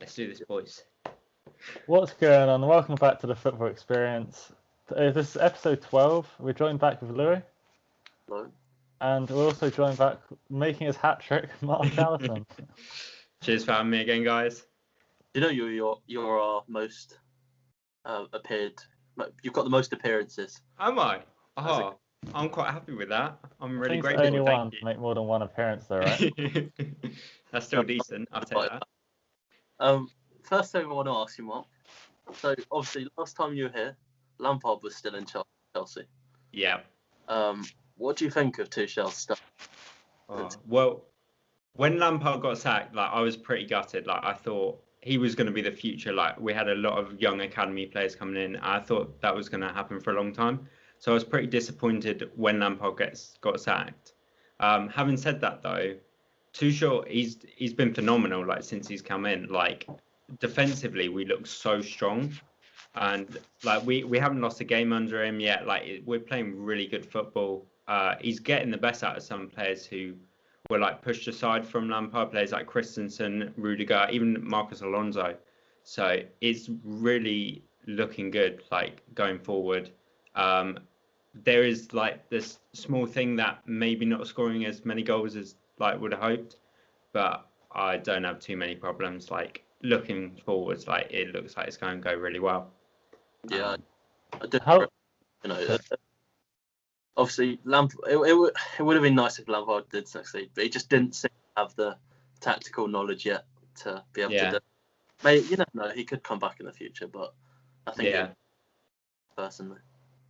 Let's do this, boys. What's going on? Welcome back to the Football Experience. This is episode 12. We're joined back with Louis. Hello. And we're also joined back, making his hat-trick, Mark Allison. Cheers for having me again, guys. You know you're our most appeared. You've got the most appearances. Am I? Oh, I'm quite happy with that. I'm really I think grateful. only one Thank to make more than one appearance, though, right? That's still decent. I'll take that. First thing I want to ask you, Mark. So obviously, last time you were here, Lampard was still in Chelsea. Yeah. What do you think of Tuchel's stuff? Well, when Lampard got sacked, I was pretty gutted. I thought he was going to be the future. We had a lot of young academy players coming in. I thought that was going to happen for a long time. So I was pretty disappointed when Lampard got sacked. Having said that, though, Tuchel, he's been phenomenal. Since he's come in, defensively we look so strong, and we haven't lost a game under him yet. We're playing really good football. He's getting the best out of some players who were pushed aside from Lampard, players like Christensen, Rudiger, even Marcus Alonso. So it's really looking good going forward. There is this small thing that maybe not scoring as many goals as would have hoped, but I don't have too many problems. Looking forwards, it looks like it's going to go really well. Yeah, I did. Obviously, Lampard. It would have been nice if Lampard did succeed, but he just didn't seem to have the tactical knowledge yet to be able to do. Maybe you never know. He could come back in the future, but I think personally.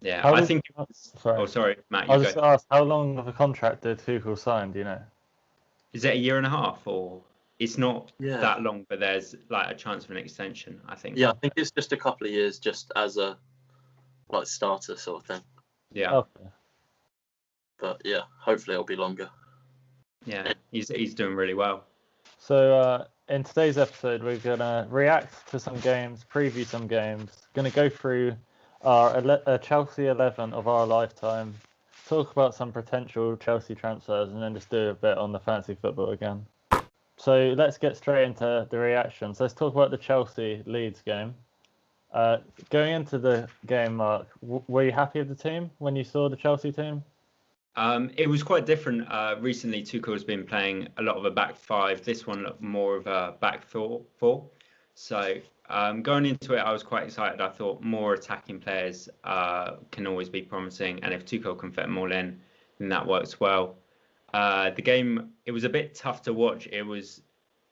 Yeah, I think. Sorry. Oh, sorry, Matt. I was just going to ask, how long of a contract did Tuchel sign? Do you know? Is it a year and a half, or it's not that long? But there's a chance of an extension, I think. Yeah, I think it's just a couple of years, just as a starter sort of thing. Yeah. Okay. But yeah, hopefully it'll be longer. Yeah, he's doing really well. So in today's episode, we're gonna react to some games, preview some games. Gonna go through our Chelsea 11 of our lifetime, talk about some potential Chelsea transfers, and then just do a bit on the fantasy football again. So let's get straight into the reactions. Let's talk about the Chelsea Leeds game. Going into the game, Mark, were you happy with the team when you saw the Chelsea team? It was quite different. Recently, Tuchel has been playing a lot of a back five. This one looked more of a back four. So going into it, I was quite excited. I thought more attacking players can always be promising, and if Tuchel can fit them all in, then that works well. The game, it was a bit tough to watch. It was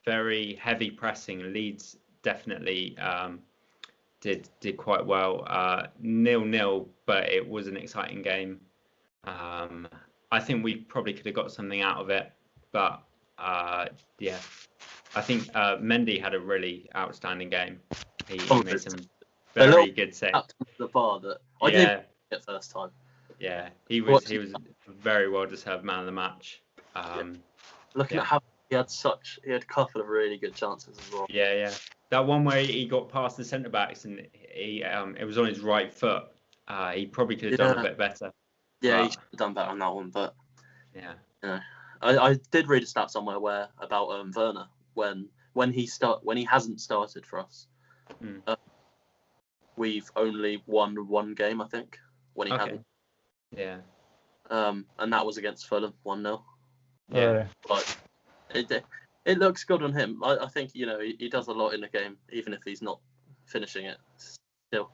very heavy pressing. Leeds definitely did quite well. 0-0, but it was an exciting game. I think we probably could have got something out of it, but I think Mendy had a really outstanding game. He made some very good saves. Up to the bar that I didn't get first time. Yeah, he was very well deserved man of the match. Looking at how he had a couple of really good chances as well. Yeah. That one where he got past the centre-backs and it was on his right foot. He probably could have done a bit better. Yeah, he should have done better on that one, but yeah. I did read a stat somewhere about Werner when he hasn't started for us. We've only won one game, I think, when he hadn't. Yeah. And that was against Fulham, 1-0. Yeah. But it looks good on him. I think he does a lot in the game, even if he's not finishing it still.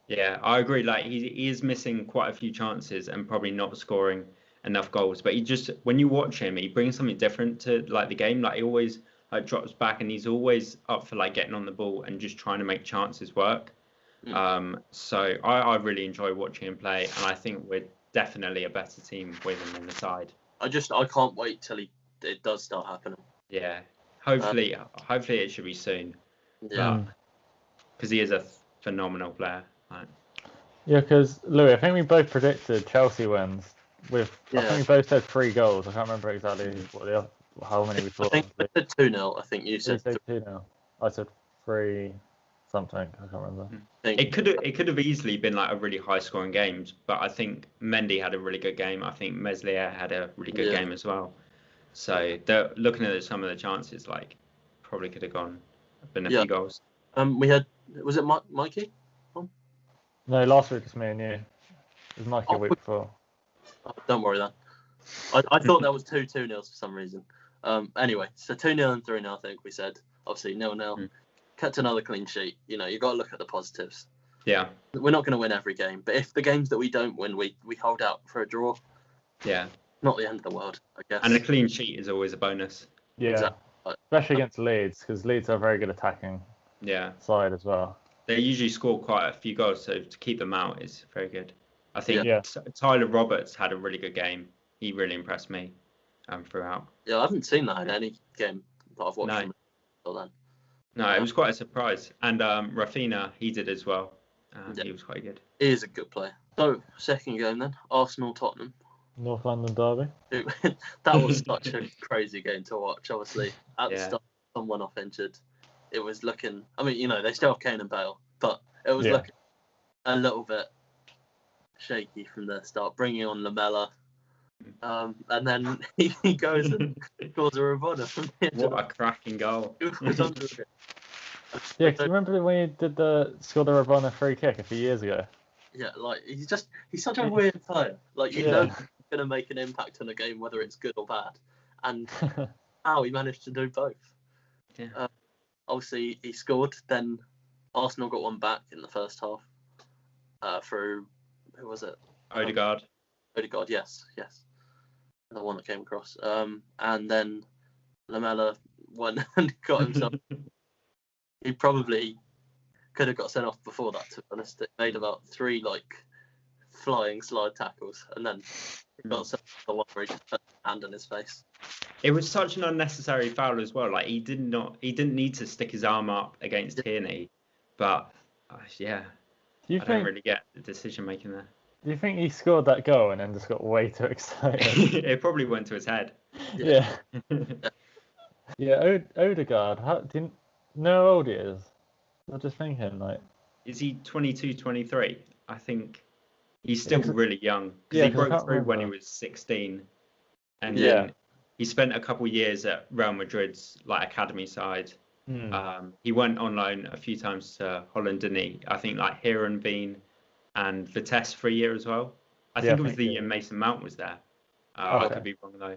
Yeah, I agree. He is missing quite a few chances and probably not scoring enough goals. But when you watch him, he brings something different to the game. He always drops back and he's always up for getting on the ball and just trying to make chances work. So I really enjoy watching him play, and I think we're definitely a better team with him in the side. I can't wait till it does start happening. Yeah, hopefully it should be soon. Yeah, because he is a phenomenal player. Yeah, because Louis, I think we both predicted Chelsea wins. I think we both said 3 goals. I can't remember exactly how many we thought. I think I said 2-0. I think you said 2-0. I said 3 something. I can't remember. It could have easily been a really high scoring game, but I think Mendy had a really good game. I think Meslier had a really good game as well. So looking at some of the chances, probably could have gone been a few goals. We had, was it Mikey? No, last week was me and you. It was Mikey a week before. Oh, don't worry then. I thought there was 2-2 nils for some reason. Anyway, so 2-0 and 3-0, I think we said. Obviously 0-0. Kept another clean sheet. You've got to look at the positives. Yeah. We're not going to win every game, but if the games that we don't win, we hold out for a draw. Yeah. Not the end of the world, I guess. And a clean sheet is always a bonus. Yeah. Exactly. Especially against Leeds, because Leeds are a very good attacking side as well. They usually score quite a few goals, so to keep them out is very good. I think Yeah. Tyler Roberts had a really good game. He really impressed me throughout. Yeah, I haven't seen that in any game that I've watched him until then. No, it was quite a surprise. And Rafinha, he did as well. He was quite good. He is a good player. So, second game then, Arsenal-Tottenham. North London derby. That was such a crazy game to watch, obviously. At the start, someone off injured. It was looking, I mean, they still have Kane and Bale, but it was looking a little bit shaky from the start, bringing on Lamella. And then he goes and scores a Ravonna from the edge. What a cracking goal. It was under it. Yeah, because remember when he did scored the Ravonna free kick a few years ago? Yeah, like, he's such a weird player. Like, know he's going to make an impact on a game, whether it's good or bad. And how he managed to do both. Yeah. Obviously, he scored. Then Arsenal got one back in the first half through, who was it? Odegaard, yes. The one that came across. And then Lamella won and got himself. He probably could have got sent off before that, to be honest. It made about 3 flying slide tackles, and then he got sent off the one where he just put his hand in his face. It was such an unnecessary foul as well. Like, he didn't need to stick his arm up against Tierney, but I don't really get the decision making there. Do you think he scored that goal and then just got way too excited? It probably went to his head. Yeah. Odegaard. Do you know how old he is? I'm just thinking, is he 22, 23? I think he's still really young. Because he broke through when he was 16, and then he spent a couple years at Real Madrid's academy side. He went on loan a few times to Holland, didn't he? I think Heerenveen and Vitesse for a year as well. I think it was the year Mason Mount was there. I could be wrong though.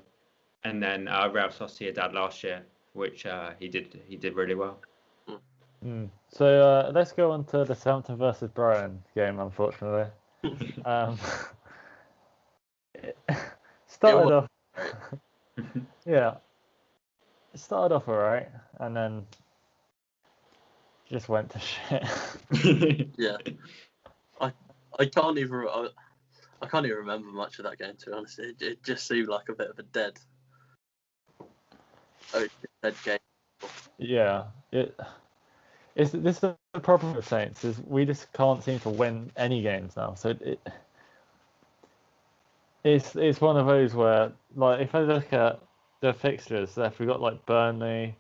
And then Real Sociedad last year, which he did really well. So let's go on to the Southampton versus Brighton game. Unfortunately, started off. It started off alright, and then just went to shit. Yeah. I can't even remember much of that game, to be honest. It just seemed like a bit of a dead game. Yeah. This is the problem with Saints, is we just can't seem to win any games now. So it's one of those where, if I look at the fixtures, if we got Burnley,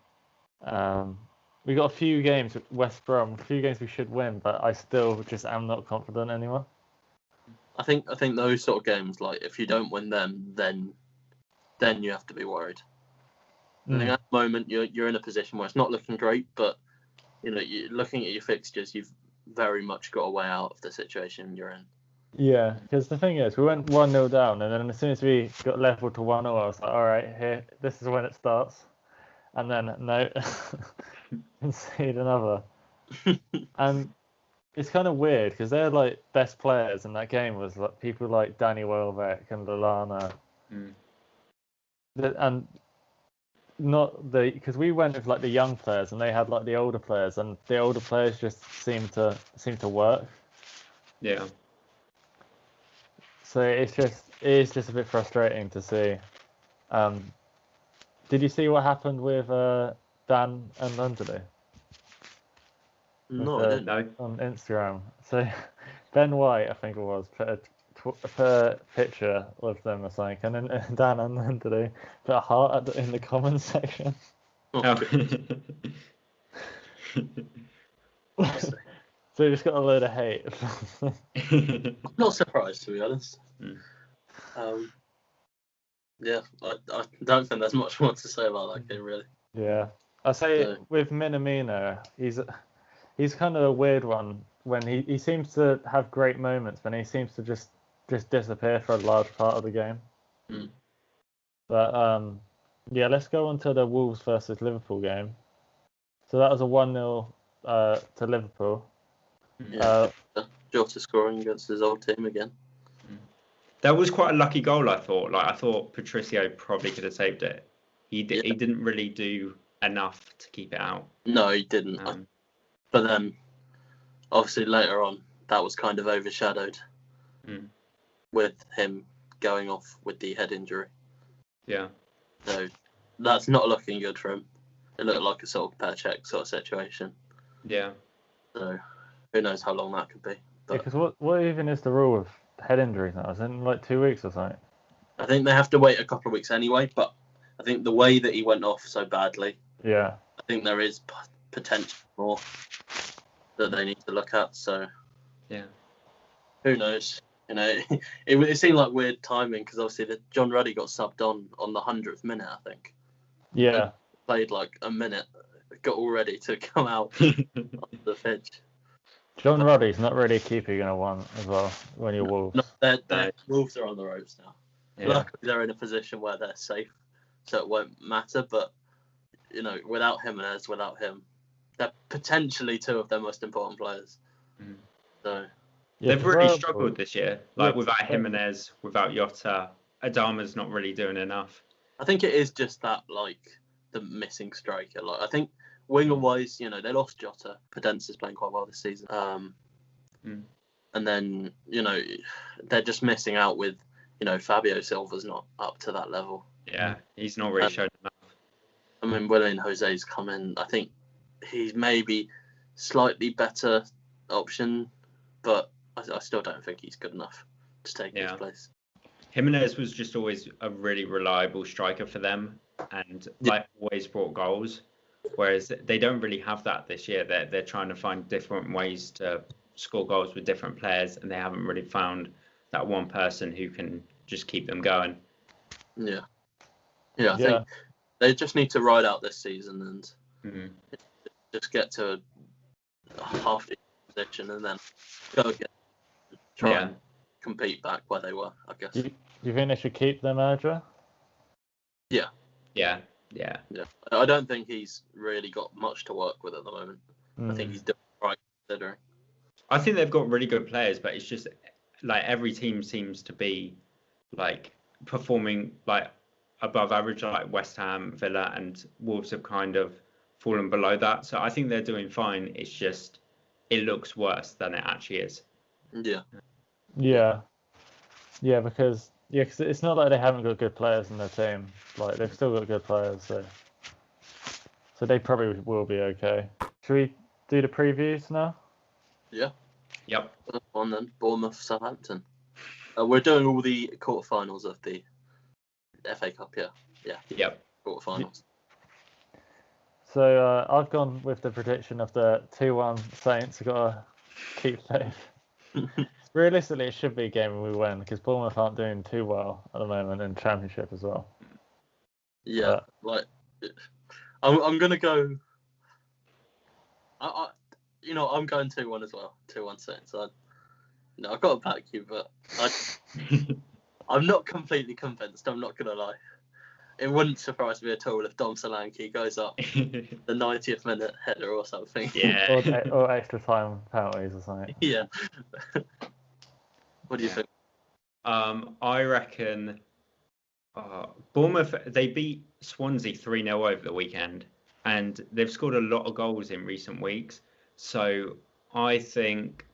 we got a few games with West Brom, a few games we should win, but I still just am not confident anymore. I think those sort of games, if you don't win them, then you have to be worried. I think at the moment you're in a position where it's not looking great, but you're looking at your fixtures, you've very much got a way out of the situation you're in. Yeah, because the thing is, we went 1-0 down, and then as soon as we got level to 1-0, I was like, all right, here, this is when it starts. And then, no, concede another. And it's kind of weird, because their best players in that game was people like Danny Welbeck and Lallana. And not because we went with the young players, and they had the older players, and the older players just seem to work. Yeah. So it's just a bit frustrating to see. Did you see what happened with Dan and Lundley? No, I didn't know. On Instagram. So Ben White, I think it was, put a picture of them or something, and then Dan and Lundley put a heart in the comments section. Oh. So we just got a load of hate. I'm not surprised, to be honest. Yeah, I don't think there's much more to say about that game, really. Yeah. I say So- with Minamino, he's kind of a weird one when he seems to have great moments, but he seems to just disappear for a large part of the game. Mm. But yeah, let's go on to the Wolves versus Liverpool game. So that was a 1-0 to Liverpool. Yeah. Jota scoring against his old team again. That was quite a lucky goal, I thought. Like I thought Patricio probably could have saved it. He didn't really do enough to keep it out. No, he didn't. But then, obviously, later on, that was kind of overshadowed with him going off with the head injury. Yeah. So that's not looking good for him. It looked like a sort of pear-check sort of situation. Yeah. So who knows how long that could be. But Because what even is the rule of head injuries now? Is it in like 2 weeks or something? I think they have to wait a couple of weeks anyway. But I think the way that he went off so badly, Yeah. I think there is potential more that they need to look at. So Yeah. who knows? You know, it seemed like weird timing because obviously John Ruddy got subbed on the 100th minute, I think. Yeah. Played like a minute, got all ready to come out on the pitch. John Ruddy's not really a keeper you're going to want as well when you're Wolves. No, their Wolves are on the ropes now. Yeah. Luckily, they're in a position where they're safe, so it won't matter. But, you know, without Jimenez, without him, they're potentially two of their most important players. Mm. So Yeah, They've really struggled this year. Like Yeah. without Jimenez, without Jota, Adama's not really doing enough. I think it is just that, like, the missing striker. Like, I think winger-wise, you know, they lost Jota. Podence's playing quite well this season. And then, you know, they're just missing out with, you know, Fabio Silva's not up to that level. Yeah, he's not really shown enough. I mean, Willian Jose's come in. I think he's maybe slightly better option, but I still don't think he's good enough to take his place. Jimenez was just always a really reliable striker for them and like always brought goals. Whereas they don't really have that this year. They're trying to find different ways to score goals with different players, and they haven't really found that one person who can just keep them going. Yeah, I think they just need to ride out this season and just get to a half position and then go again. Try and compete back where they were, I guess. Do you think they should keep their manager? Yeah. I don't think he's really got much to work with at the moment. I think he's doing right considering. I think they've got really good players, but it's just like every team seems to be like performing like above average, like West Ham, Villa, and Wolves have kind of fallen below that. So I think they're doing fine. It's just it looks worse than it actually is. Yeah, because it's not like they haven't got good players in their team. Like they've still got good players, so they probably will be okay. Should we do the previews now? Yeah. Yep. On then, Bournemouth, Southampton. We're doing all the quarterfinals of the FA Cup. Yep. Quarterfinals. So I've gone with the prediction of the 2-1 Saints. We've got to keep faith. Realistically, it should be a game we win because Bournemouth aren't doing too well at the moment in Championship as well. Yeah, I'm gonna go. I'm going 2-1 as well. 2-1 Saints. I've got to back you, but I'm not completely convinced. I'm not gonna lie. It wouldn't surprise me at all if Dom Solanke goes up the 90th minute header or something. Yeah. or extra time penalties or something. Yeah. What do you think? I reckon Bournemouth, they beat Swansea 3-0 over the weekend, and they've scored a lot of goals in recent weeks. So I think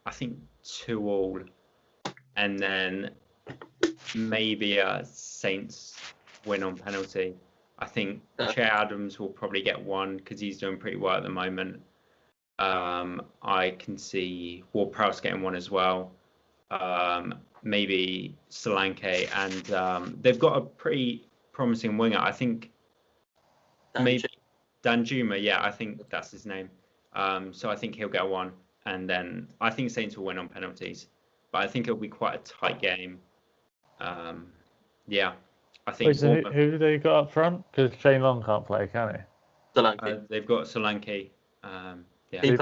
2-2, and then maybe a Saints win on penalty. I think Che Adams will probably get one because he's doing pretty well at the moment. I can see Ward-Prowse getting one as well. Maybe Solanke, and they've got a pretty promising winger. I think maybe Danjuma. Yeah, I think that's his name. So I think he'll get one, and then I think Saints will win on penalties. But I think it'll be quite a tight game. I think. Wait, so who do they got up front? Because Shane Long can't play, can he? Solanke. They've got Solanke. He Yeah.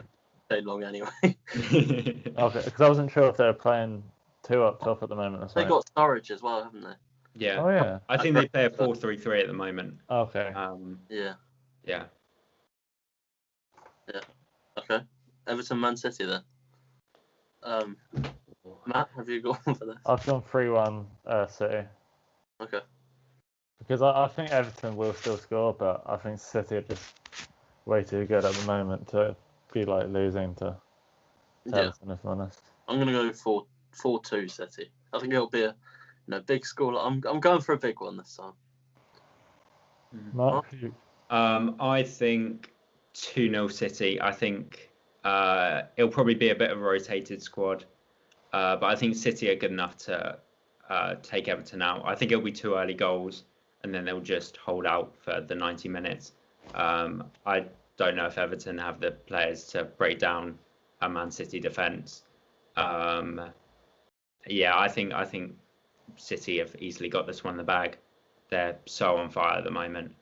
played long anyway. Okay, because I wasn't sure if they were playing 2 up top at the moment or They something. got Sturridge as well, haven't they? Yeah. Oh yeah. I think they play a 4-3-3 at the moment. Okay. Yeah. Yeah. Okay. Everton, Man City then. Matt, have you gone for this? I've gone 3-1 City. Okay. Because I think Everton will still score, but I think City are just way too good at the moment to be like losing to Everton, if I'm honest. I'm gonna go 4-2 City. I think it'll be a big score. I'm going for a big one this time. Mark? I think 2-0 City. I think it'll probably be a bit of a rotated squad, but I think City are good enough to take Everton out. I think it'll be 2 early goals, and then they'll just hold out for the 90 minutes. I don't know if Everton have the players to break down a Man City defence. I think City have easily got this one in the bag. They're so on fire at the moment.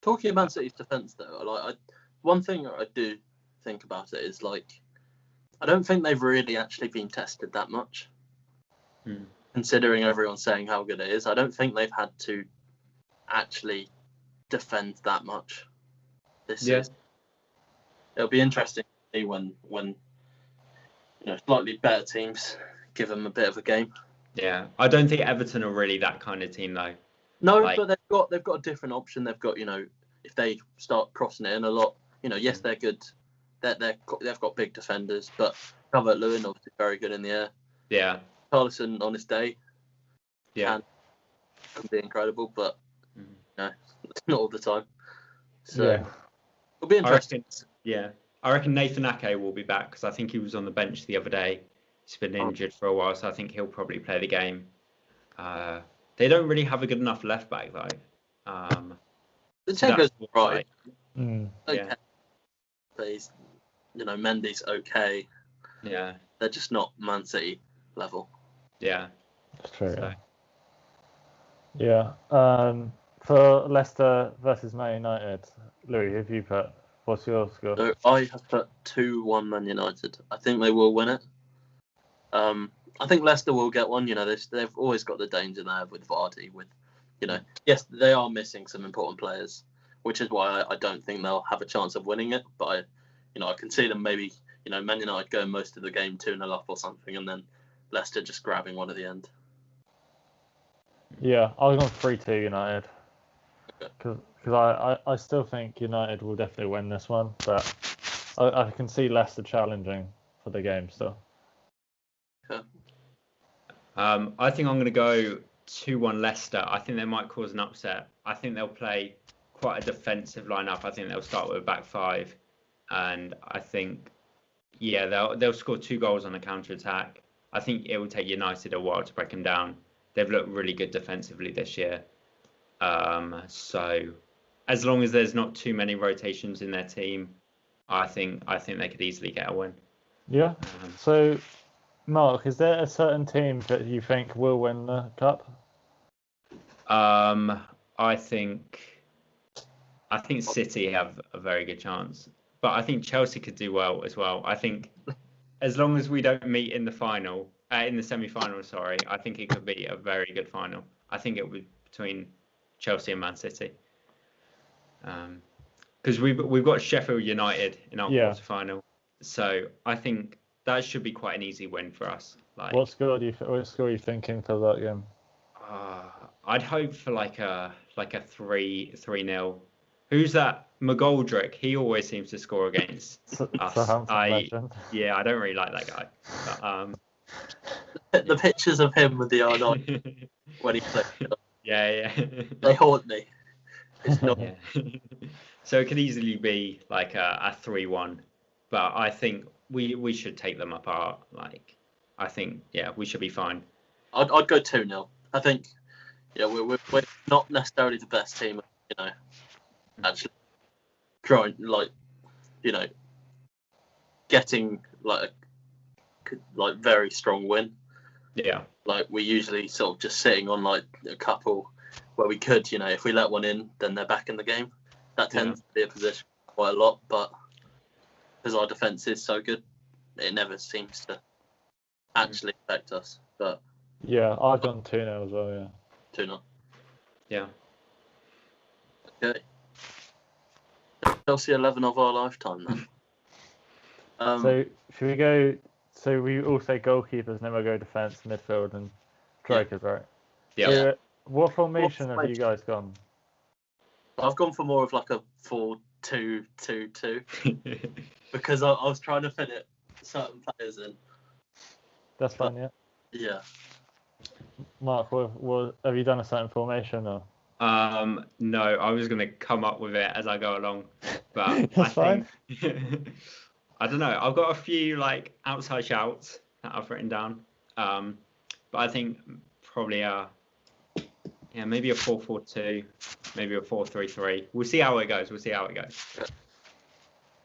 Talking about Man City's defence, though, one thing I do think about it is I don't think they've really actually been tested that much. Considering everyone's saying how good it is, I don't think they've had to actually defend that much this season. It'll be interesting to see when slightly better teams give them a bit of a game. Yeah, I don't think Everton are really that kind of team though. No, but they've got a different option. They've got if they start crossing it in a lot, yes, they're good. They've got big defenders, but Calvert-Lewin obviously very good in the air. Yeah. Carlson on his day. Yeah. Can be incredible, but not all the time. So it'll be interesting. I reckon Nathan Ake will be back because I think he was on the bench the other day. He's been injured for a while, so I think he'll probably play the game. They don't really have a good enough left back though. The Tengo's right. Okay. But he's, Mendy's okay. Yeah. They're just not Man City level. Yeah. That's true. So. Yeah. For Leicester versus Man United, Louis, who have you put? What's your score? So I have put 2-1 Man United. I think they will win it. I think Leicester will get one. They've always got the danger there with Vardy. Yes, they are missing some important players, which is why I don't think they'll have a chance of winning it. But I can see them maybe, Man United going most of the game 2-0 up or something, and then Leicester just grabbing one at the end. Yeah, I'll go 3-2 United. Because I still think United will definitely win this one, but I can see Leicester challenging for the game still. Okay. I think I'm going to go 2-1 Leicester. I think they might cause an upset. I think they'll play quite a defensive lineup. I think they'll start with a back 5, and I think they'll score 2 goals on a counter attack. I think it will take United a while to break them down. They've looked really good defensively this year. So as long as there's not too many rotations in their team, I think they could easily get a win. Yeah. So, Mark, is there a certain team that you think will win the cup? I think City have a very good chance, but I think Chelsea could do well as well. I think as long as we don't meet in the final, in the semi-final, sorry, I think it could be a very good final. I think it will be between Chelsea and Man City. Because we've got Sheffield United in our quarter-final, so I think that should be quite an easy win for us. What score are you thinking for that game? I'd hope for like a 3-0. Who's that? McGoldrick. He always seems to score against us. I don't really like that guy. But, the pictures of him with the R9 when he played. Yeah. They haunt me. It's not. Yeah. So it could easily be like a 3-1, but I think we should take them apart. I think we should be fine. I'd go 2-0. I think we're not necessarily the best team. Actually trying getting like very strong win. Yeah. We're usually sort of just sitting on a couple where we could, if we let one in, then they're back in the game. That tends to be a position quite a lot, but because our defence is so good, it never seems to actually affect us. But Yeah, I've gone 2-0 as well, yeah. 2-0. Yeah. Okay. Chelsea 11 of our lifetime then. So should we go? So we all say goalkeepers, and then we'll go defence, midfield, and strikers, right? Yeah. So, what formation have you guys gone? I've gone for more of like a 4-2-2-2 because I was trying to fit certain players in. That's fine, yeah. Yeah. Mark, what have you done a certain formation or? No, I was gonna come up with it as I go along, but That's fine. I don't know. I've got a few like outside shouts that I've written down, but I think probably maybe a 4-4-2, maybe a 4-3-3. We'll see how it goes.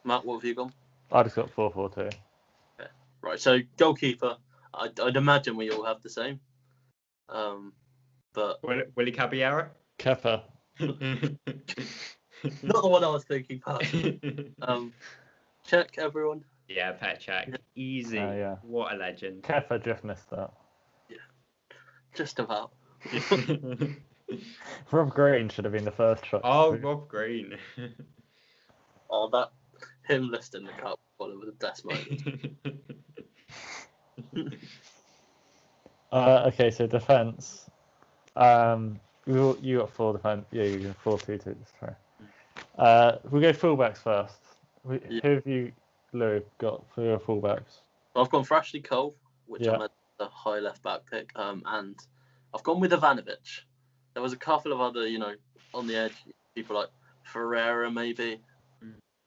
Matt, what have you gone? I just got 4-4-2. Okay. Right. So goalkeeper, I'd imagine we all have the same. But Willy Caballero. Kepa. Not the one I was thinking, but check everyone. Yeah, Pet check. Easy. Yeah. What a legend. Kepa just missed that. Yeah. Just about. Rob Green should have been the first shot. Oh, Rob Green. That him lifting the cup was the best moment. Okay, so defence. You got 4 defence. Yeah, you got 4-2-2. Sorry. We'll go fullbacks first. Who have you, Lou, got for your fullbacks? I've gone for Ashley Cole, which Yeah. I'm at the high left back pick, and I've gone with Ivanovic. There was a couple of other, on the edge people like Ferreira, maybe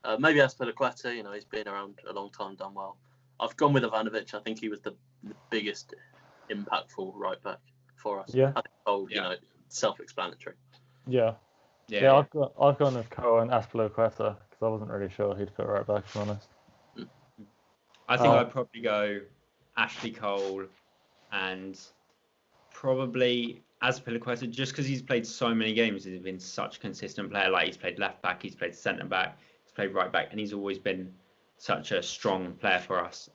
Azpilicueta. He's been around a long time, done well. I've gone with Ivanovic. I think he was the biggest impactful right back for us. Yeah. I think Cole, self-explanatory. Yeah. Yeah, I've gone with Cole and Azpilicueta because I wasn't really sure who'd fit right back, to be honest. I think I'd probably go Ashley Cole and probably Azpilicueta just because he's played so many games. He's been such a consistent player. Like he's played left back, he's played centre back, he's played right back, and he's always been such a strong player for us.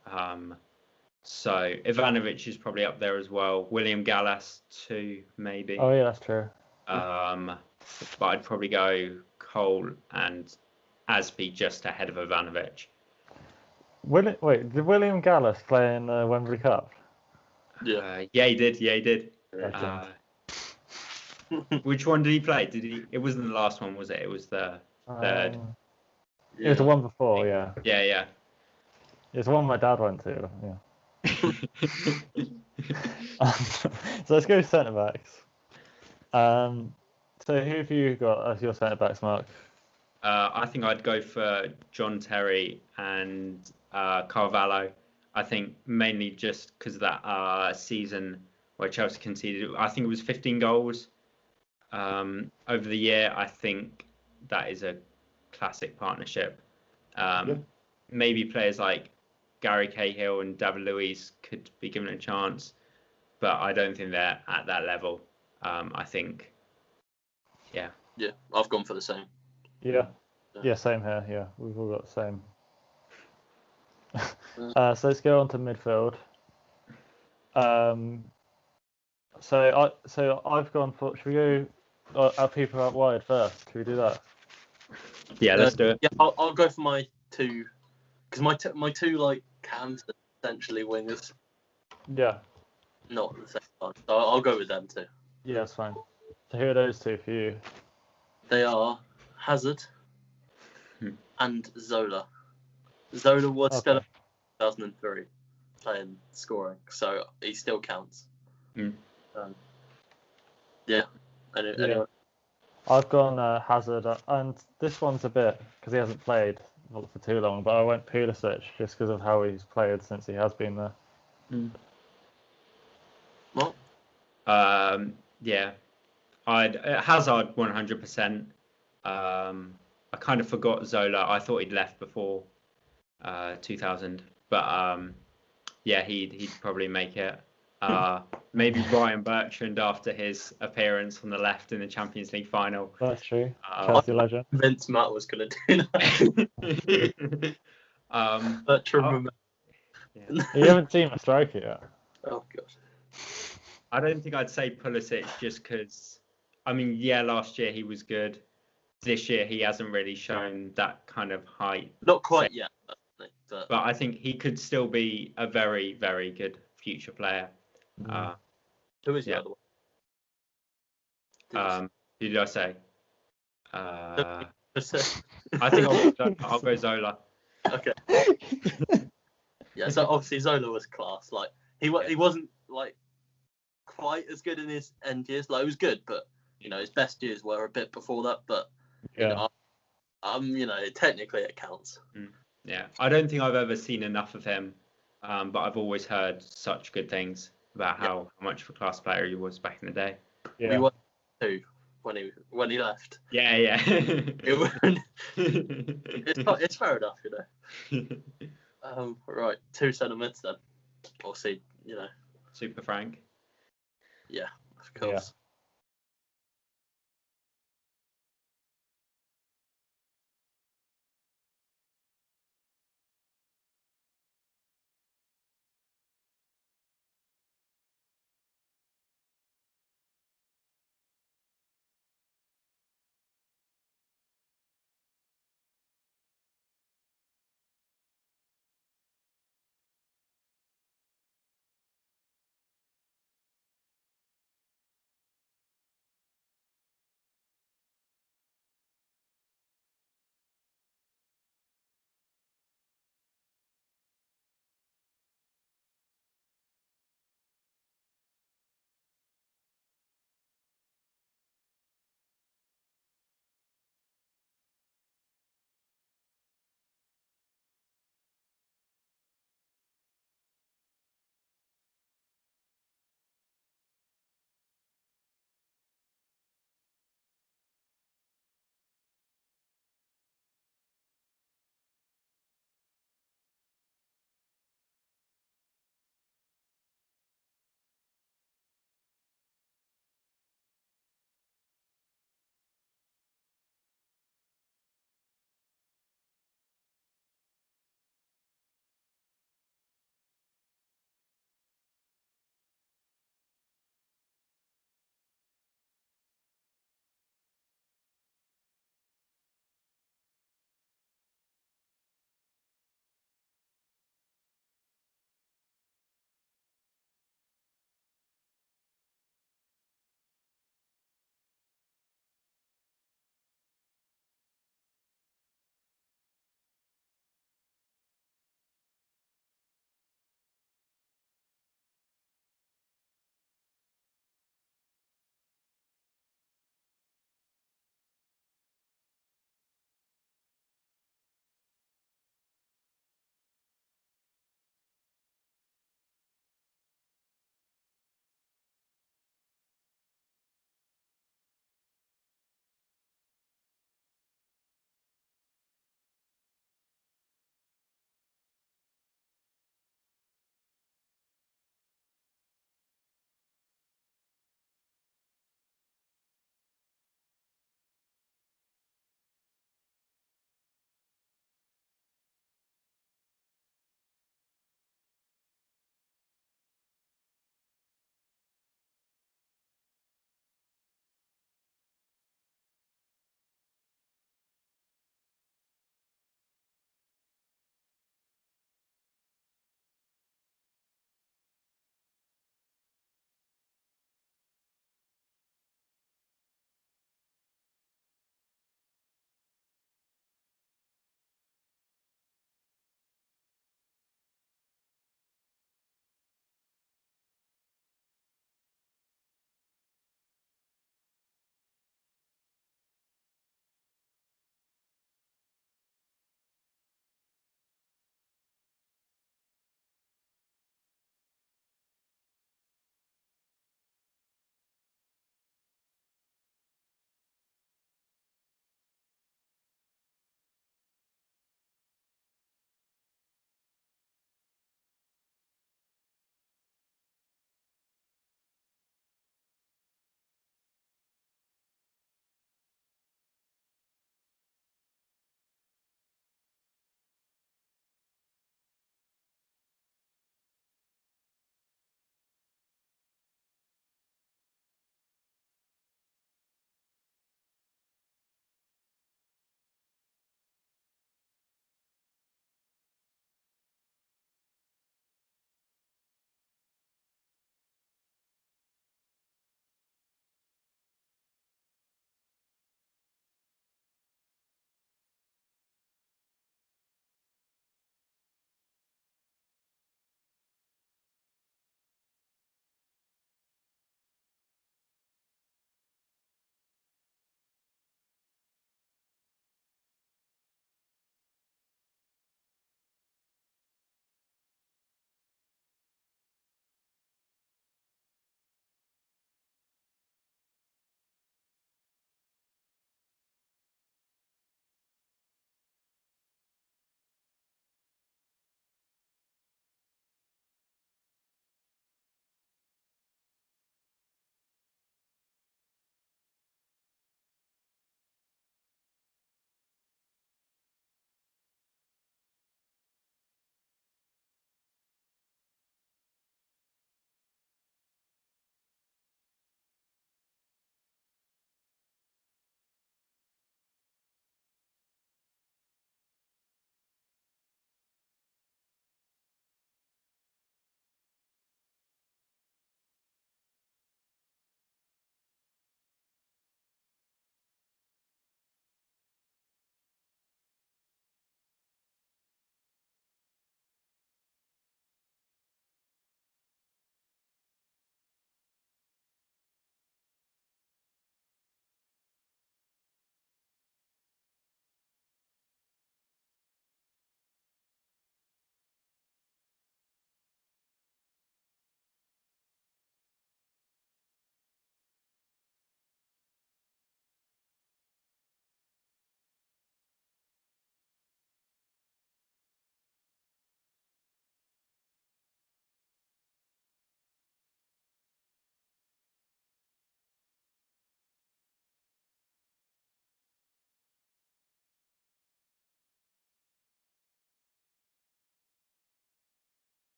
So Ivanovic is probably up there as well. William Gallas too, maybe. Oh yeah, that's true. But I'd probably go Cole and Aspi just ahead of Ivanovic. Did William Gallas play in the Wembley Cup? Yeah. Yeah, he did. Okay. Which one did he play? It wasn't the last one, was it? It was the third. It was the one before, yeah. Yeah. It's the one my dad went to, yeah. So let's go centre backs. So who have you got as your centre backs, Mark? I think I'd go for John Terry and Carvalho. I think mainly just because of that season where Chelsea conceded, I think it was 15 goals over the year. I think that is a classic partnership. Maybe players like Gary Cahill and David Luiz could be given a chance, but I don't think they're at that level. I think, yeah. Yeah, I've gone for the same. Yeah, same here. Yeah, we've all got the same. So let's go on to midfield. So I've gone for. Should we go our people out wide first? Should we do that? Yeah, let's do it. Yeah, I'll go for my two, because my two like cams are essentially wingers. Yeah. Not at the same time, so I'll go with them too. Yeah, that's fine. So who are those two for you? They are Hazard and Zola. Zola was still in 2003 playing scoring, so he still counts. Yeah. Anyway. I've gone Hazard, and this one's a bit because he hasn't played for too long, but I went Pulisic just because of how he's played since he has been there. What? Yeah, Hazard 100%. I kind of forgot Zola. I thought he'd left before 2000, but yeah, he'd probably make it. Maybe Ryan Bertrand after his appearance on the left in the Champions League final. That's true. Chelsea legend. Vince Matt was going to do that. Bertrand. You haven't seen a striker yet. Oh god. I don't think I'd say Pulisic just because, I mean, yeah, last year he was good. This year he hasn't really shown that kind of height. Not quite yet. But I think he could still be a very, very good future player. Who is the other one? Who did I say? I think I'll go Zola. Okay. Yeah, so obviously Zola was class. Like he wasn't like quite as good in his end years. Like, it was good, but his best years were a bit before that. But technically it counts. Yeah, I don't think I've ever seen enough of him, but I've always heard such good things about how much of a class player he was back in the day. Yeah. We won 2 when he left. Yeah. It's fair enough, Right, 2 centre mids then. Obviously, Super Frank. Yeah, of course. Yeah.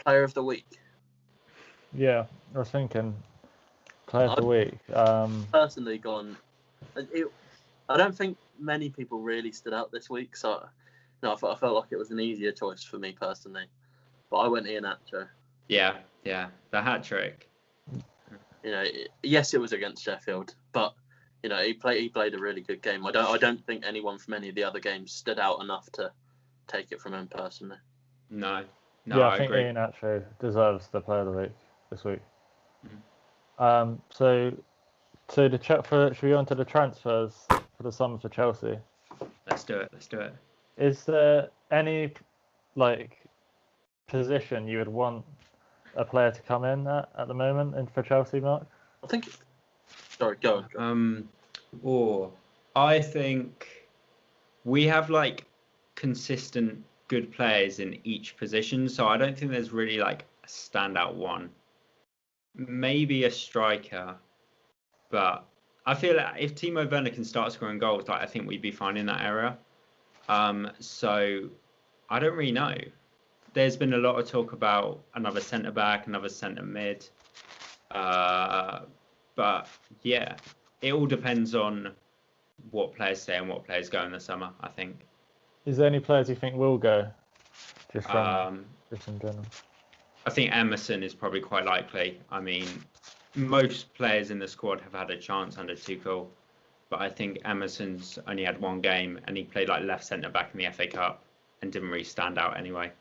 player of the week. Yeah, I was thinking player of the week. Personally gone. I don't think many people really stood out this week, so I felt like it was an easier choice for me personally. But I went Iheanacho. Yeah, the hat trick. Yes, it was against Sheffield, but he played a really good game. I don't think anyone from any of the other games stood out enough to take it from him personally. No, yeah, I think agree. Iheanacho deserves the player of the week this week. Mm-hmm. So should we go on to the transfers for the summer for Chelsea? Let's do it. Is there any position you would want a player to come in at the moment for Chelsea, Mark? I think. Sorry, go on. I think we have consistent good players in each position, so I don't think there's really a standout one. Maybe a striker, but I feel like if Timo Werner can start scoring goals, I think we'd be fine in that area. So I don't really know. There's been a lot of talk about another centre back, another centre mid. But yeah, it all depends on what players stay and what players go in the summer, I think. Is there any players you think will go? Just in general. I think Emerson is probably quite likely. I mean, most players in the squad have had a chance under Tuchel, but I think Emerson's only had one game and he played left centre back in the FA Cup and didn't really stand out anyway.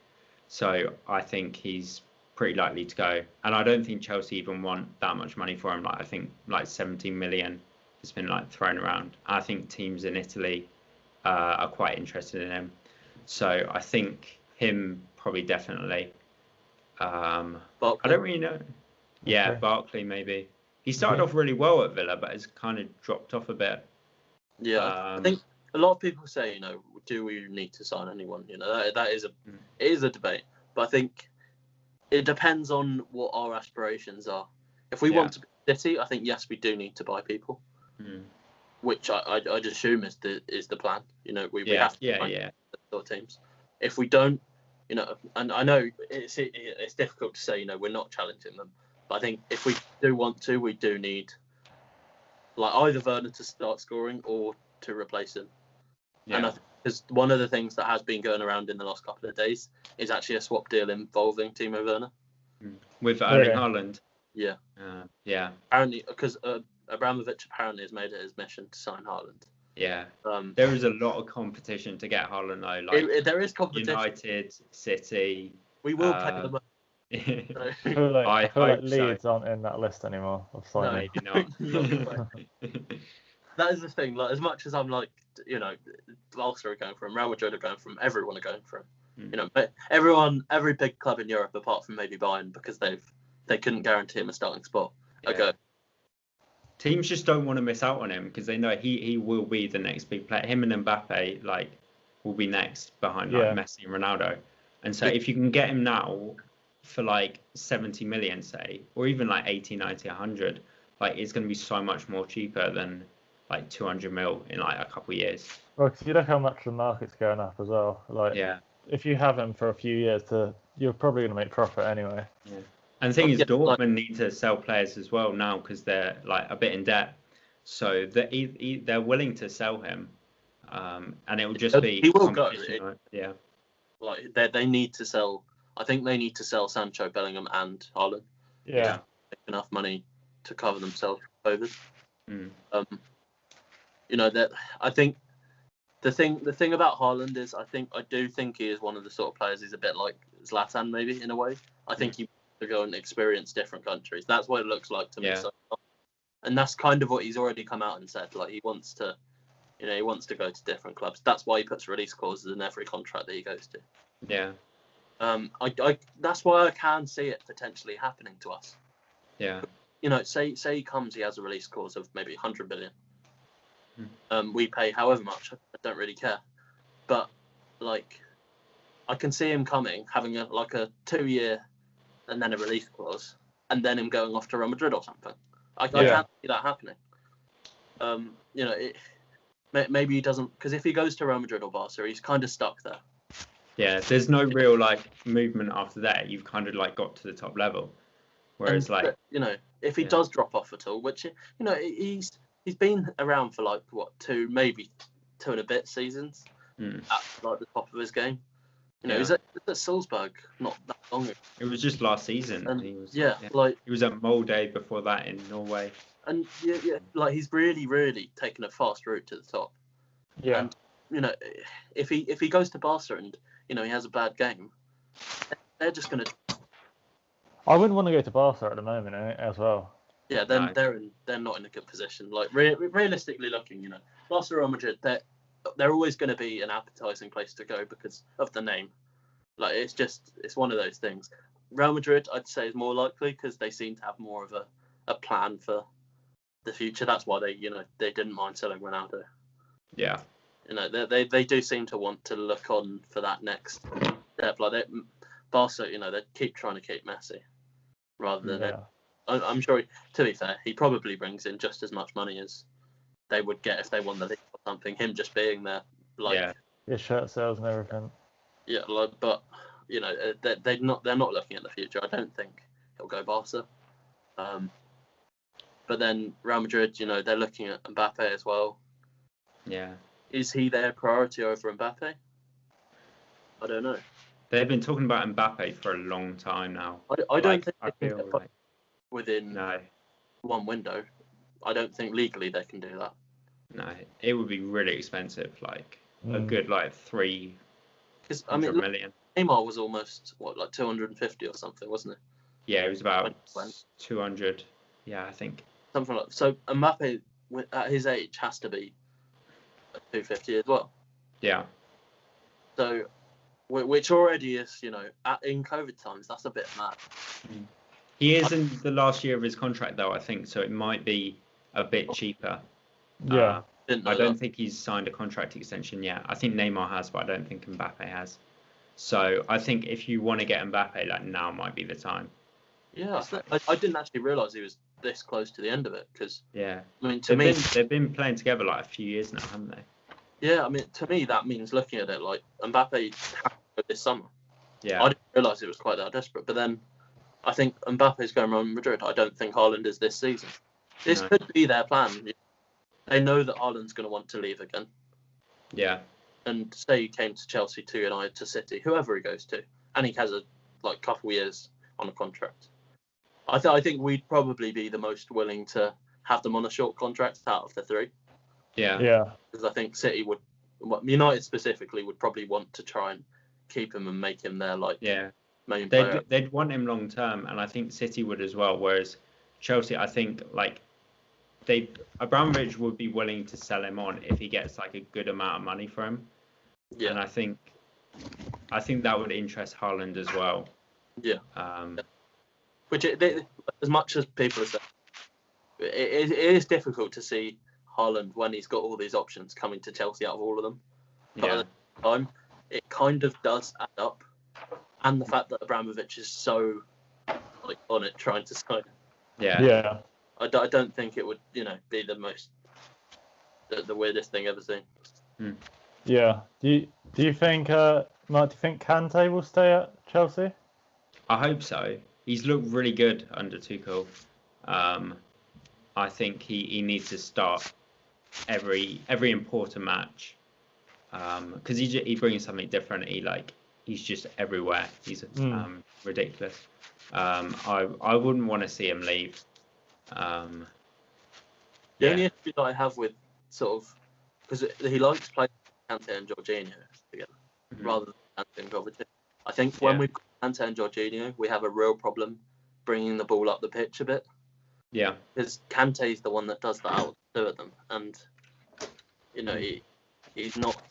So I think he's pretty likely to go. And I don't think Chelsea even want that much money for him. I think 17 million has been thrown around. I think teams in Italy are quite interested in him. So I think him probably definitely. I don't really know. Yeah, okay. Barkley maybe. He started off really well at Villa, but has kind of dropped off a bit. Yeah, I think a lot of people say, do we need to sign anyone? That is it is a debate. But I think it depends on what our aspirations are. If we want to be City, I think yes, we do need to buy people, which I'd assume is the plan. We have to buy sort of teams. If we don't, and I know it's difficult to say, we're not challenging them, but I think if we do want to, we do need either Werner to start scoring or to replace him. Yeah. And I think because one of the things that has been going around in the last couple of days is actually a swap deal involving Timo Werner with Erling Haaland. Yeah. Yeah. Apparently, because Abramovich apparently has made it his mission to sign Haaland. Yeah. There is a lot of competition to get Haaland though. There is competition. United, City. We will pay the money. I feel like Leeds aren't in that list anymore. No, maybe not. That is the thing. As much as I'm Barca are going for him, Real Madrid are going for him, everyone are going for him. But every big club in Europe, apart from maybe Bayern, because they couldn't guarantee him a starting spot. Yeah. Okay. Teams just don't want to miss out on him because they know he will be the next big player. Him and Mbappe will be next behind Messi and Ronaldo. And so if you can get him now for 70 million, say, or even 80, 90, 100, it's going to be so much more cheaper than 200 mil in a couple of years. Well, because you look how much the market's going up as well. If you have him for a few years, you're probably going to make profit anyway. Yeah. And the thing is, Dortmund need to sell players as well now because they're a bit in debt. So they're willing to sell him, and it will just be. He will go. Yeah. They need to sell. I think they need to sell Sancho, Bellingham, and Haaland. Yeah. Make enough money to cover themselves for COVID. That I think the thing about Haaland is I do think he is one of the sort of players. He's a bit like Zlatan maybe in a way. I think he wants to go and experience different countries. That's what it looks like to me. So, and that's kind of what he's already come out and said. He wants to, he wants to go to different clubs. That's why he puts release clauses in every contract that he goes to. Yeah. That's why I can see it potentially happening to us. Yeah. Say he comes, he has a release clause of maybe 100 million. We pay however much. I don't really care. But I can see him coming, having a 2-year and then a release clause, and then him going off to Real Madrid or something. I can't see that happening. Maybe he doesn't, because if he goes to Real Madrid or Barca, he's kind of stuck there. Yeah, there's no real like movement after that. You've kind of like got to the top level. Whereas and, like, if he does drop off at all, which he's been around for like what 2, maybe 2 and a bit seasons at like the top of his game. He was at Salzburg not that long ago. It was just last season. And He was, he was at Molde before that in Norway. And like he's really, really taken a fast route to the top. Yeah. And if he goes to Barca and he has a bad game, they're just gonna. I wouldn't want to go to Barca at the moment as well. Yeah, then they're not in a good position. Like realistically looking, Barca or Madrid, they're always going to be an appetizing place to go because of the name. Like it's one of those things. Real Madrid, I'd say, is more likely because they seem to have more of a plan for the future. That's why they didn't mind selling Ronaldo. Yeah. They do seem to want to look on for that next step. Like Barca, they keep trying to keep Messi rather than. I'm sure. To be fair, he probably brings in just as much money as they would get if they won the league or something. Him just being there, his shirt sales and everything. Yeah, but they're not looking at the future. I don't think he'll go Barca. But then Real Madrid, they're looking at Mbappe as well. Yeah. Is he their priority over Mbappe? I don't know. They've been talking about Mbappe for a long time now. I don't think I feel like within one window. I don't think legally they can do that. No, it would be really expensive, like a good like 300 million. Neymar was almost like 250 or something, wasn't it? Yeah, it was about 200. Yeah, I think something like that. So Mbappe at his age has to be 250 as well. Yeah. So, which already is, in COVID times, that's a bit mad. He is in the last year of his contract, though, I think, so it might be a bit cheaper. Yeah. I don't think he's signed a contract extension yet. I think Neymar has, but I don't think Mbappe has. So I think if you want to get Mbappe, like now might be the time. Yeah, I didn't actually realise he was this close to the end of it because. Yeah. I mean, to me, they've been playing together like a few years now, haven't they? Yeah, I mean, to me that means looking at it like Mbappe this summer. Yeah. I didn't realise it was quite that desperate, but then I think Mbappe's going around Madrid. I don't think Haaland is this season. This could be their plan. They know that Haaland's going to want to leave again. Yeah. And say he came to Chelsea, to United, to City, whoever he goes to, and he has a couple years on a contract. I think we'd probably be the most willing to have them on a short contract out of the three. Yeah. Yeah. Because I think City would, United specifically, would probably want to try and keep him and make him their main player. They'd want him long term, and I think City would as well. Whereas Chelsea, I think Abramovich would be willing to sell him on if he gets like a good amount of money for him. Yeah. And I think that would interest Haaland as well. Yeah. Which as much as people are saying, it is difficult to see Haaland when he's got all these options coming to Chelsea out of all of them. But at the time, it kind of does add up. And the fact that Abramovich is so on it trying to sign. Yeah. Yeah. I don't think it would, be the weirdest thing ever seen. Yeah. Do you think Mark, do you think Kante will stay at Chelsea? I hope so. He's looked really good under Tuchel. I think he needs to start every important match because he brings something different. He's just everywhere. He's ridiculous. I wouldn't want to see him leave. The only issue that I have with because he likes playing Kante and Jorginho together rather than Kante and Kovacic. I think when we've got Kante and Jorginho, we have a real problem bringing the ball up the pitch a bit. Yeah. Because Kante's the one that does that out of the two of them, and he's not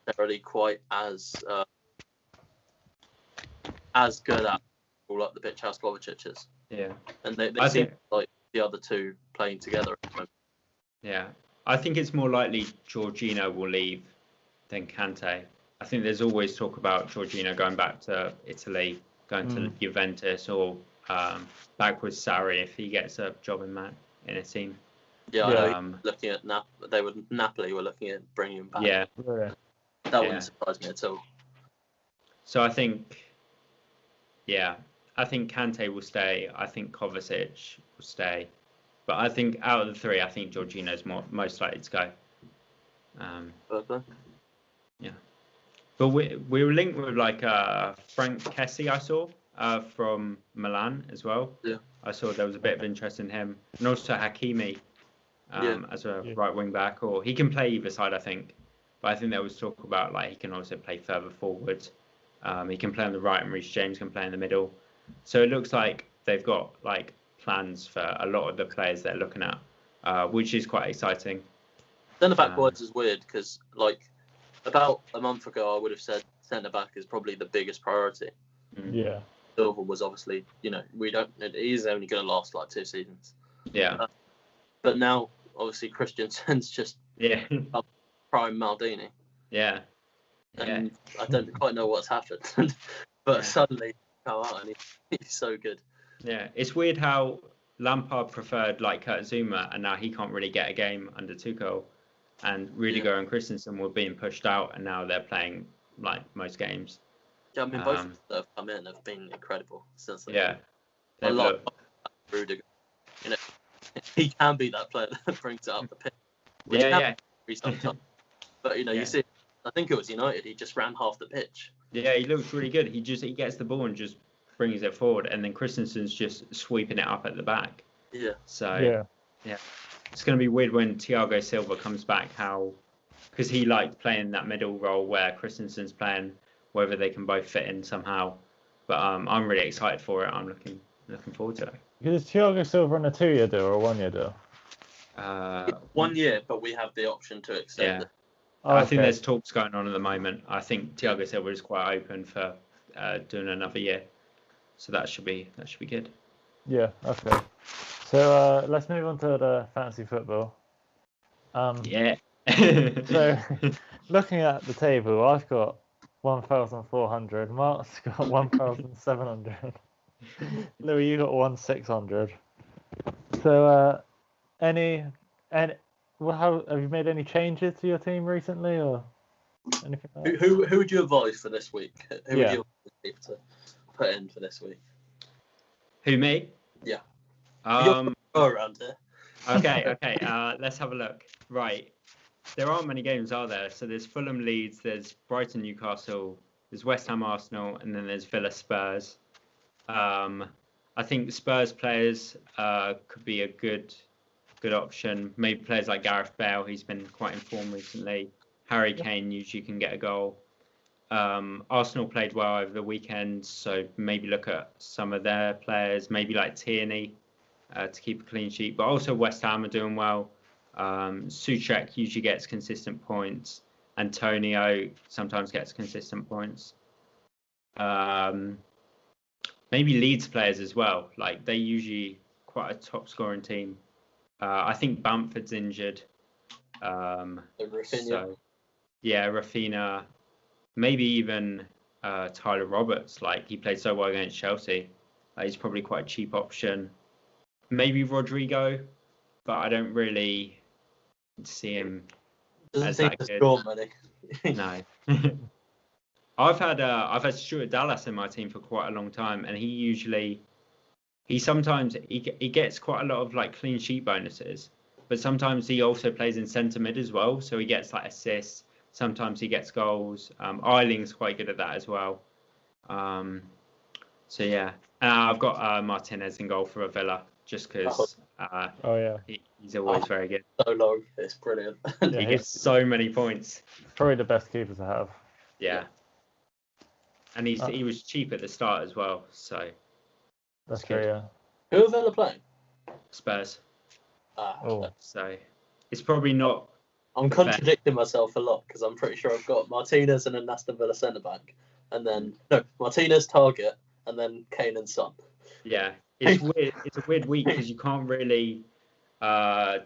necessarily quite as good at ball up the pitch as Kovacic is. Yeah. And they seem like the other two playing together. Yeah. I think it's more likely Jorginho will leave than Kante. I think there's always talk about Jorginho going back to Italy, going to Juventus, or back with Sarri if he gets a job in a team. Yeah, I know looking at Napoli were looking at bringing him back. Yeah. That wouldn't surprise me at all. So I think Kante will stay. I think Kovacic will stay. But I think out of the three, I think Jorginho's most likely to go. Okay. Yeah. But we were linked with like Frank Kessie, I saw, from Milan as well. Yeah. I saw there was a bit of interest in him. And also Hakimi as a right wing back. Or he can play either side, I think. But I think there was talk about like he can also play further forward. He can play on the right and Reece James can play in the middle. So it looks like they've got like plans for a lot of the players they're looking at, which is quite exciting. Centre-back wise is weird because like about a month ago I would have said centre-back is probably the biggest priority. Yeah. Silva was obviously, he's only going to last like 2 seasons. Yeah. But now obviously Christensen's just prime Maldini. Yeah. And I don't quite know what's happened, but suddenly come out and he's so good. Yeah, it's weird how Lampard preferred like Kurt Zouma, and now he can't really get a game under Tuchel, and Rudiger and Christensen were being pushed out, and now they're playing like most games. Yeah, I mean both that have come in have been incredible since. Yeah, a lot of Rudiger. He can be that player that brings it up the pitch. Sometimes. But you see, I think it was United. He just ran half the pitch. Yeah, he looks really good. He gets the ball and just brings it forward, and then Christensen's just sweeping it up at the back. Yeah. So it's going to be weird when Thiago Silva comes back. Because he liked playing that middle role where Christensen's playing, whether they can both fit in somehow. But I'm really excited for it. I'm looking forward to it. Is Thiago Silva on a 2-year deal or a 1-year deal? 1 year, but we have the option to extend it. I think there's talks going on at the moment. I think Thiago Silva is quite open for doing another year, so that should be good. Yeah. Okay. So let's move on to the fantasy football. So looking at the table, I've got 1,400. Mark's got 1,700. Louis, you got 1,600. So how have you made any changes to your team recently, or anything like that? Who would you advise for this week? Who would you advise to put in for this week? Who, me? Yeah. Go around here. Okay. Let's have a look. Right. There aren't many games, are there? So there's Fulham Leeds, there's Brighton Newcastle, there's West Ham Arsenal, and then there's Villa Spurs. I think Spurs players could be a good option. Maybe players like Gareth Bale, he's been quite in form recently. Harry Kane usually can get a goal. Arsenal played well over the weekend, so maybe look at some of their players, maybe like Tierney to keep a clean sheet. But also West Ham are doing well. Souček usually gets consistent points. Antonio sometimes gets consistent points. Maybe Leeds players as well. Like they usually quite a top scoring team. I think Bamford's injured. Rafinha. Rafinha. Maybe even Tyler Roberts. Like he played so well against Chelsea. He's probably quite a cheap option. Maybe Rodrigo, but I don't really see him as that good. Money. No. I've had Stuart Dallas in my team for quite a long time, and he sometimes gets quite a lot of like clean sheet bonuses, but sometimes he also plays in centre mid as well, so he gets like assists. Sometimes he gets goals. Eiling's quite good at that as well. So yeah, I've got Martinez in goal for Villa just because. He's always very good. So long, it's brilliant. He gets so many points. Probably the best keeper to have. Yeah. And he was cheap at the start as well, so that's true. Yeah. Who are Villa playing? Spurs. Oh. So it's probably not. I'm contradicting myself a lot because I'm pretty sure I've got Martinez and an Aston Villa centre back, and then Martinez target, and then Kane and Son. Yeah, it's weird. It's a weird week because you can't really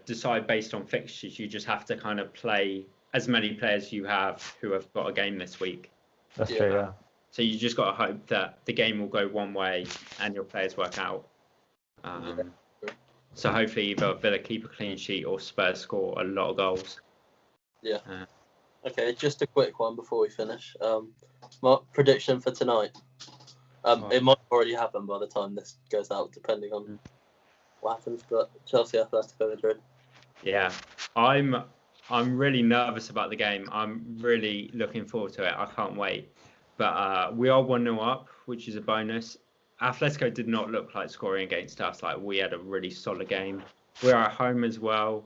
decide based on fixtures. You just have to kind of play as many players you have who have got a game this week. That's true. Yeah. So you just got to hope that the game will go one way and your players work out. So hopefully either Villa keep a clean sheet or Spurs score a lot of goals. Yeah. Okay, just a quick one before we finish. My prediction for tonight. It might already happen by the time this goes out, depending on what happens. But Chelsea Atletico Madrid. Yeah, I'm really nervous about the game. I'm really looking forward to it. I can't wait. But we are 1-0 up, which is a bonus. Atletico did not look like scoring against us. Like, we had a really solid game. We're at home as well.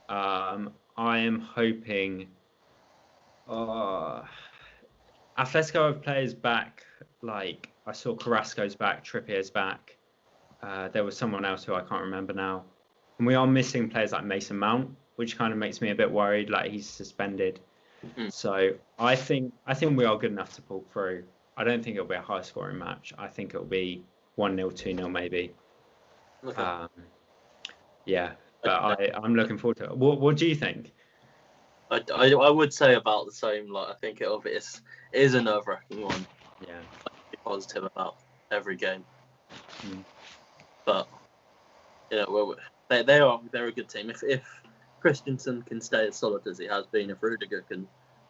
I am hoping Atletico have players back. Like, I saw Carrasco's back, Trippier's back. There was someone else who I can't remember now. And we are missing players like Mason Mount, which kind of makes me a bit worried. Like, he's suspended. So I think we are good enough to pull through. I don't think it'll be a high scoring match. I think it'll be 1-0, 2-0 maybe. Okay. Yeah, but I'm looking forward to it. What do you think? I would say about the same. Like, I think it is a nerve-wracking one. Yeah. Be positive about every game. But they're a good team. If Christensen can stay as solid as he has been, if Rudiger can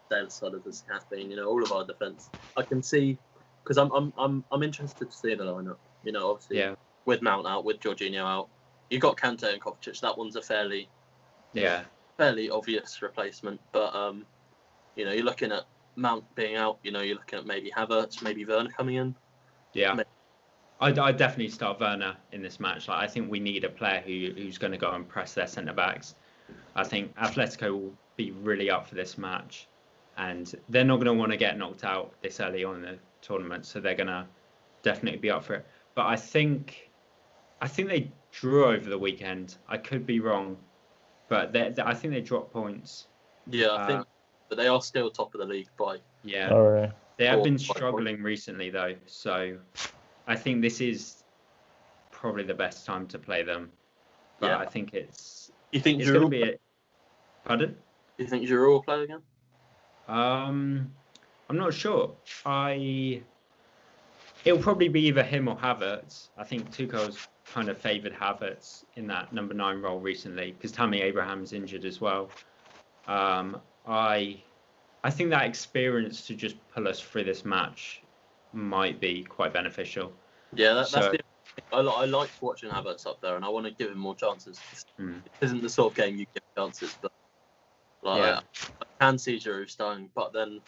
stay as solid as he has been, all of our defence, I can see, because I'm interested to see the lineup. Obviously, with Mount out, with Jorginho out, you got Kante and Kovacic. That one's a fairly obvious replacement. But you're looking at Mount being out. You're looking at maybe Havertz, maybe Werner coming in. Yeah. I'd definitely start Werner in this match. Like, I think we need a player who's going to go and press their centre-backs. I think Atletico will be really up for this match, and they're not going to want to get knocked out this early on in the tournament, so they're going to definitely be up for it. But I think they drew over the weekend. I could be wrong, but I think they dropped points. Yeah, I think, but they are still top of the league by. Yeah. All right. They have been struggling recently, though, so I think this is probably the best time to play them. But I think it's. You think it's going to be it? Pardon? Do you think Giroud will play again? I'm not sure. It'll probably be either him or Havertz. I think Tuchel's kind of favoured Havertz in that number 9 role recently, because Tammy Abraham's injured as well. I think that experience to just pull us through this match might be quite beneficial. Yeah, that's the. I like watching Havertz up there, and I want to give him more chances. It isn't the sort of game you give chances, but I can see Giroud starting. But then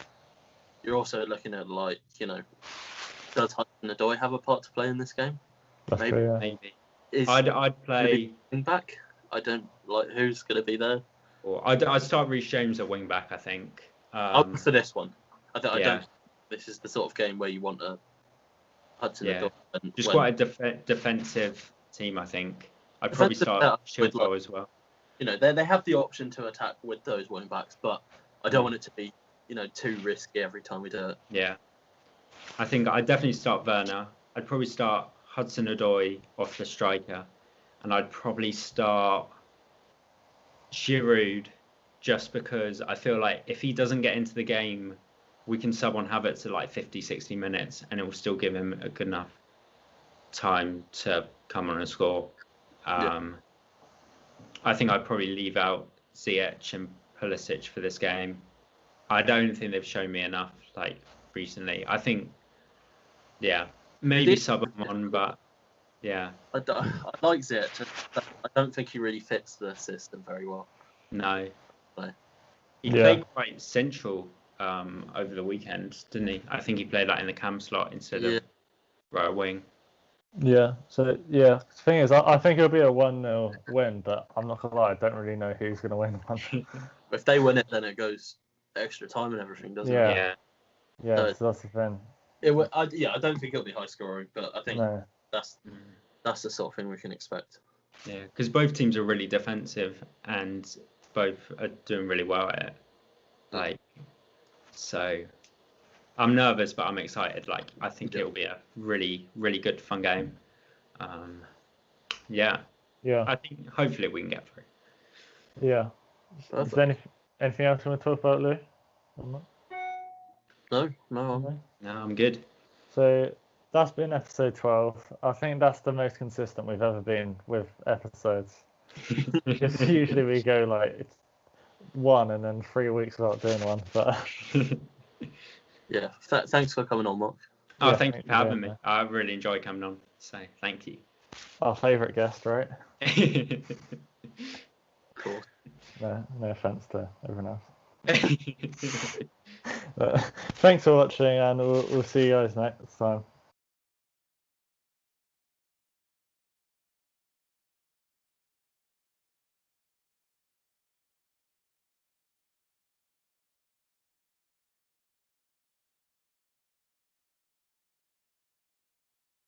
you're also looking at does Hudson-Odoi have a part to play in this game? That's Maybe. true, yeah. Maybe. Is I'd play wing back. I don't who's going to be there. Or I'd start Reece James at wing back. I think. For this one, I don't. This is the sort of game where you want a Hudson-Odoi. Just quite a defensive team, I think. I'd probably start Chilwell as well. They have the option to attack with those wing backs, but I don't want it to be too risky every time we do it. Yeah, I think I'd definitely start Werner. I'd probably start Hudson-Odoi off the striker, and I'd probably start Giroud, just because I feel like if he doesn't get into the game, we can sub on Havertz at like 50, 60 minutes, and it will still give him a good enough time to come on and score. I think I'd probably leave out Ziyech and Pulisic for this game. I don't think they've shown me enough recently. I think, maybe sub them on, but I like Ziyech. I don't think he really fits the system very well. No. He played quite central over the weekend, didn't he? I think he played in the cam slot instead of right wing. Yeah. So the thing is, I think it'll be a 1-0 win, but I'm not gonna lie, I don't really know who's gonna win. If they win it, then it goes extra time and everything, doesn't it? Yeah. So that's the thing. I don't think it'll be high scoring, but I think that's the sort of thing we can expect. Yeah, because both teams are really defensive and both are doing really well at it. So I'm nervous, but I'm excited. I think it'll be a really, really good, fun game. Yeah. I think hopefully we can get through. Yeah. Is there anything else you want to talk about, Lou? No, I'm good. So that's been episode 12. I think that's the most consistent we've ever been with episodes. Usually we go one and then 3 weeks without doing one. But Yeah, thanks for coming on, Mark. Oh, yeah, thank you for having me. me. I really enjoyed coming on. So thank you. Our favourite guest, right? Cool. No offense to everyone else. But thanks for watching, and we'll see you guys next time.